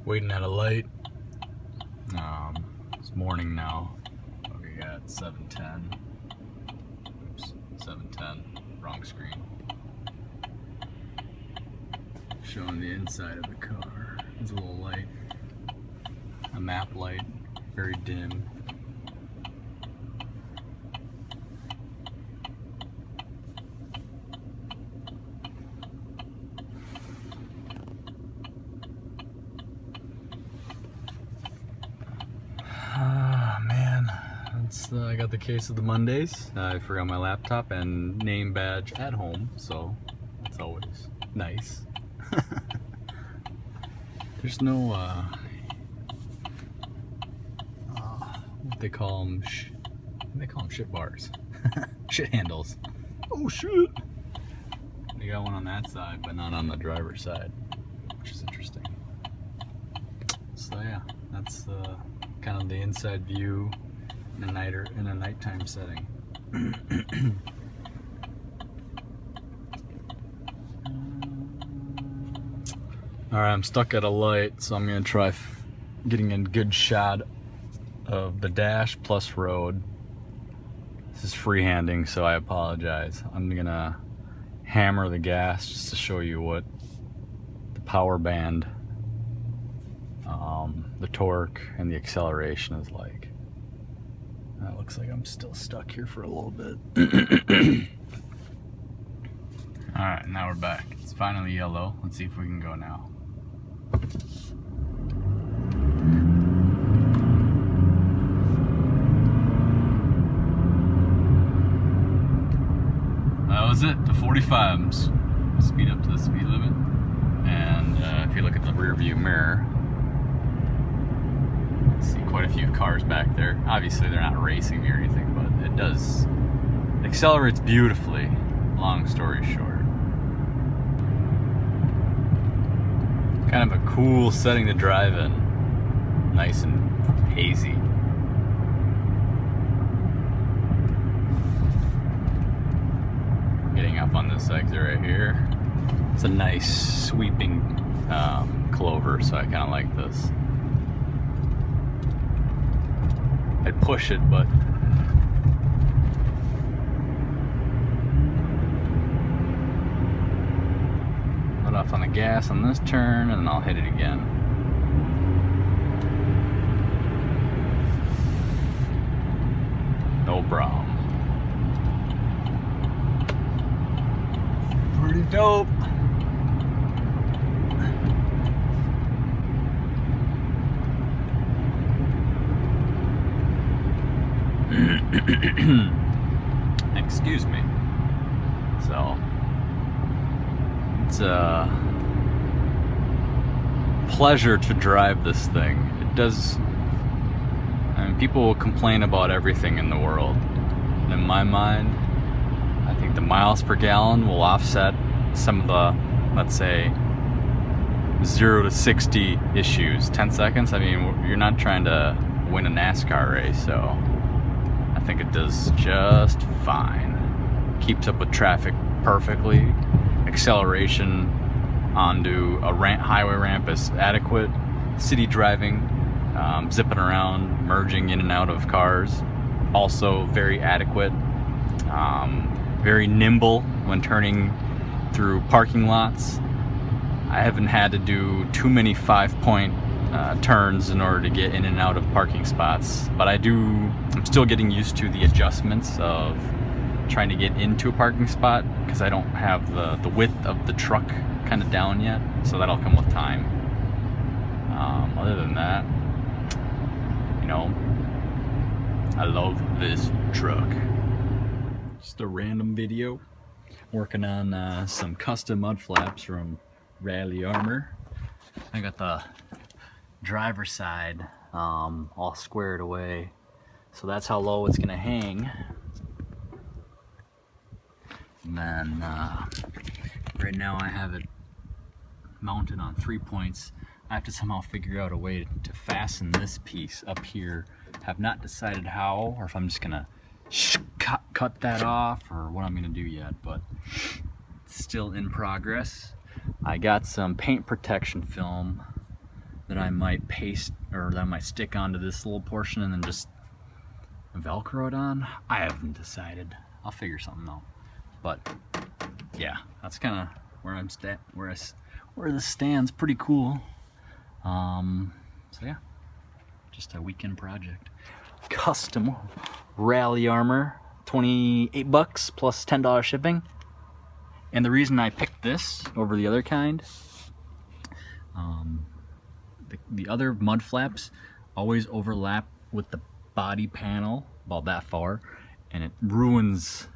Waiting at a light. It's morning now. We got 7:10. Oops, 7:10. Wrong screen. Showing the inside of the car. There's a little light. A map light, very dim. I got the case of the Mondays. I forgot my laptop and name badge at home, so that's always nice. There's no what they call them, they call them shit bars, shit handles. Oh shit! They got one on that side, but not on the driver's side, which is interesting. So yeah, that's kind of the inside view. In a nighttime setting. Alright, I'm stuck at a light, so I'm gonna try getting a good shot of the dash plus road. This is freehanding, so I apologize. I'm gonna hammer the gas just to show you what the power band, the torque, and the acceleration is like. That looks like I'm still stuck here for a little bit. Alright, now we're back. It's finally yellow. Let's see if we can go now. That was it, the 45s. Speed up to the speed limit. And if you look at the rear view mirror, see quite a few cars back there. Obviously they're not racing me or anything, but it accelerates beautifully, long story short. Kind of a cool setting to drive in. Nice and hazy. Getting up on this exit right here. It's a nice sweeping clover, so I kind of like this. I'd push it, but let off on the gas on this turn, and then I'll hit it again. No problem. Pretty dope. Excuse me. So it's a pleasure to drive this thing. It does. I mean, people will complain about everything in the world. And in my mind, I think the miles per gallon will offset some of the, let's say, 0 to 60 issues. 10 seconds. I mean, you're not trying to win a NASCAR race, so I think it does just fine. Keeps up with traffic perfectly. Acceleration onto a highway ramp is adequate. City driving, zipping around, merging in and out of cars, also very adequate. Very nimble when turning through parking lots. I haven't had to do too many 5-point turns in order to get in and out of parking spots, but I'm still getting used to the adjustments of trying to get into a parking spot because I don't have the width of the truck kind of down yet, so that'll come with time. Other than that, you know, I love this truck. Just a random video working on some custom mud flaps from Rallyarmor. I got the driver's side all squared away, so that's how low it's gonna hang. And then right now I have it mounted on 3 points. I have to somehow figure out a way to fasten this piece up here. Have not decided how, or if I'm just gonna cut that off, or what I'm gonna do yet, but it's still in progress. I got some paint protection film that I might paste, or that I might stick onto this little portion and then just Velcro it on. I haven't decided. I'll figure something out. But yeah, that's kind of where I'm where this stands. Pretty cool. So yeah, just a weekend project. Custom Rallyarmor, 28 bucks plus $10 shipping. And the reason I picked this over the other kind, the other mud flaps always overlap with the body panel about that far, and it ruins,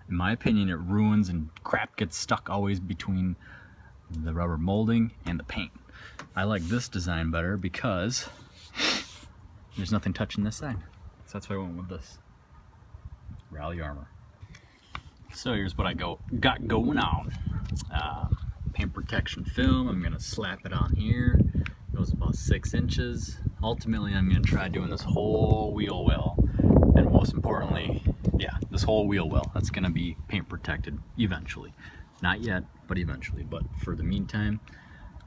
in my opinion, it ruins, and crap gets stuck always between the rubber molding and the paint. I like this design better because there's nothing touching this side. So that's why I went with this Rallyarmor. So here's what I got going on. Paint protection film. I'm gonna slap it on here. It goes about 6 inches. Ultimately, I'm gonna try doing this whole wheel well, and most importantly, yeah, this whole wheel well. That's gonna be paint protected eventually. Not yet, but eventually. But for the meantime,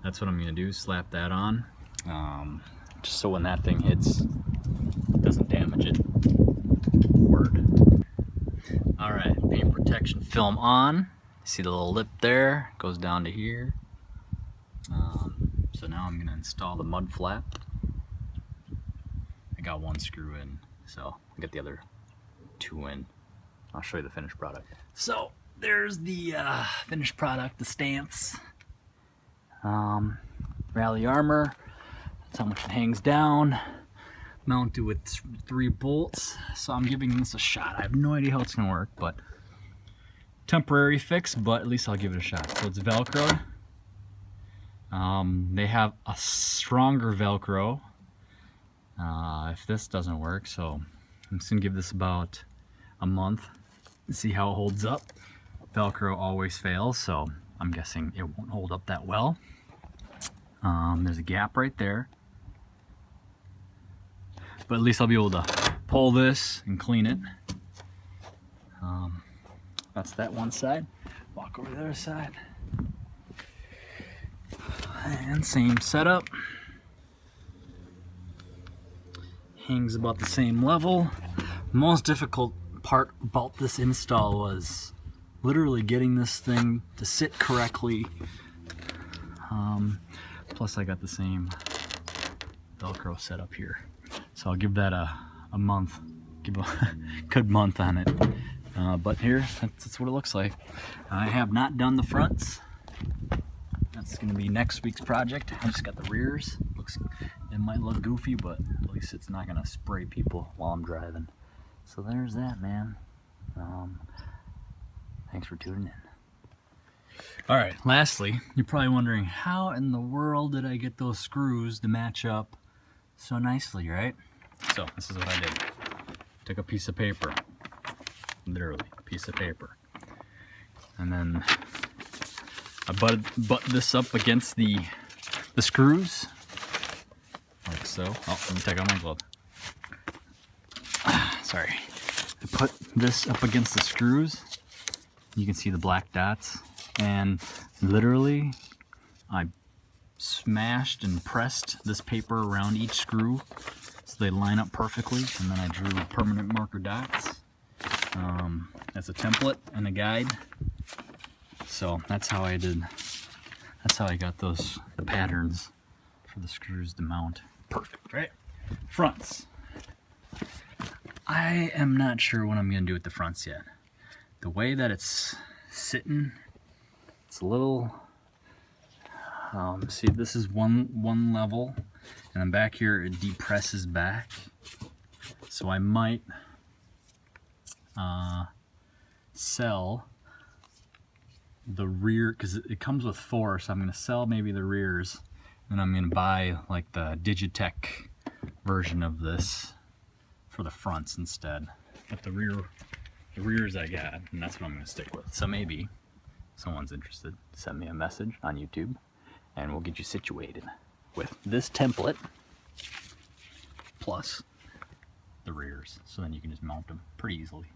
that's what I'm gonna do. Slap that on, just so when that thing hits, it doesn't damage it. Word. All right, paint protection film on. See the little lip there? Goes down to here. So now I'm gonna install the mud flap. I got 1 screw in, so I got the other 2 in. I'll show you the finished product. So there's the finished product, the stance. Rallyarmor. That's how much it hangs down. Mounted with 3 bolts. So I'm giving this a shot. I have no idea how it's gonna work, but temporary fix, but at least I'll give it a shot. So it's Velcro. They have a stronger Velcro if this doesn't work, so I'm just gonna give this about a month and see how it holds up. Velcro always fails, so I'm guessing it won't hold up that well. There's a gap right there, but at least I'll be able to pull this and clean it. That's that one side. Walk over to the other side. And same setup. Hangs about the same level. Most difficult part about this install was literally getting this thing to sit correctly. Plus I got the same Velcro setup here. So I'll give that a month. Give a good month on it. But here, that's what it looks like. I have not done the fronts. That's gonna be next week's project. I just got the rears. It might look goofy, but at least it's not gonna spray people while I'm driving. So there's that, man. Thanks for tuning in. All right, lastly, you're probably wondering, how in the world did I get those screws to match up so nicely, right? So this is what I did. Took a piece of paper, literally a piece of paper, and then I butt this up against the screws, like so. Oh, let me take out my glove. Sorry. I put this up against the screws. You can see the black dots, and literally I smashed and pressed this paper around each screw so they line up perfectly, and then I drew permanent marker dots as a template and a guide. So that's how I did. That's how I got the patterns for the screws to mount. Perfect, right? Fronts. I am not sure what I'm gonna do with the fronts yet. The way that it's sitting, it's a little. See, this is one level, and then back here it depresses back. So I might sell the rear, because it comes with 4, so I'm going to sell maybe the rears, and I'm going to buy like the Digitech version of this for the fronts instead. But the rears I got, and that's what I'm going to stick with. So maybe someone's interested, send me a message on YouTube and we'll get you situated with this template plus the rears, so then you can just mount them pretty easily.